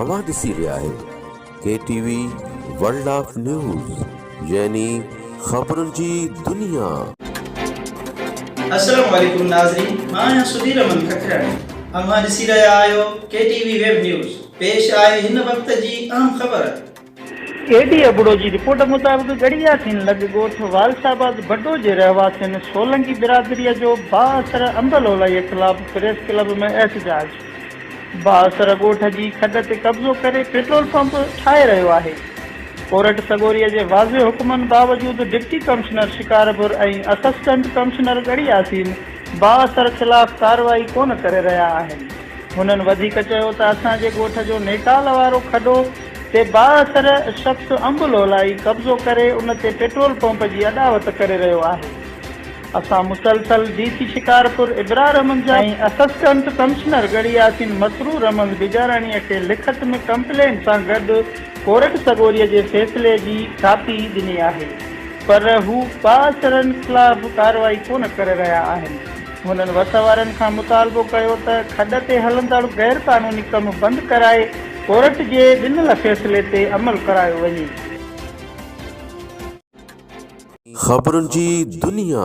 अवां ॾिसी रहिया आहियो KTV वर्ल्ड ऑफ न्यूज़ यानी ख़बरुनि जी दुनिया। अस्सलाम वालेकुम नाज़रीन, मां आहियां सुधीर अमन खखराणी। अवां ॾिसी रहिया आहियो KTV वेब न्यूज़। पेश आहे हिन वक़्त जी अहम ख़बर। एडी अबड़ो जी रिपोर्ट मुताबिक़ गड़िया थिन लॻ ॻोठ वालसाबाद बड्डो जे रहवासियुनि सोलंगी बिरादरीअ जो बाअसर अंबलोलाईअ ख़िलाफ़ प्रेस क्लब में एहतजाज। बाअसर ॻोठ जी खॾ ते कब्ज़ो करे पेट्रोल पंप ठाहे रहियो आहे। कोरट सगोरीअ जे वाज़े हुकुमनि बावजूदि डिप्टी कमिश्नर शिकारपुर ऐं असिस्टेंट कमिश्नर गड़ियासीन बाअसर ख़िलाफ़ कार्रवाई कोन करे रहिया आहिनि। हुननि वधीक चयो त असांजे ॻोठ जो नेकाल वारो खॾो ते बाअसर शख़्स अंबलोलाई कब्ज़ो करे उन ते पेट्रोल पंप जी अॾावत करे रहियो आहे। असां मुसलसल DC शिकारपुर इब्रार अहमद ऐं असिस्टेंट कमिश्नर गड़ियासीन मसरूर अहमद बिजाराणीअ खे लिखत में कंप्लेन सां गॾु कोरट सगोरीअ जे फ़ैसिले जी कापी ॾिनी आहे, पर हू बाअसरनि ख़िलाफ़ कार्रवाई कोन करे रहिया आहिनि। हुननि वस वारनि खां मुतालबो कयो त खॾ ते हलंदड़ गैर क़ानूनी कम बंदि कराए कोरट जे ॾिनल फ़ैसिले ते अमल करायो वञे। ख़बरुनि जी दुनिया।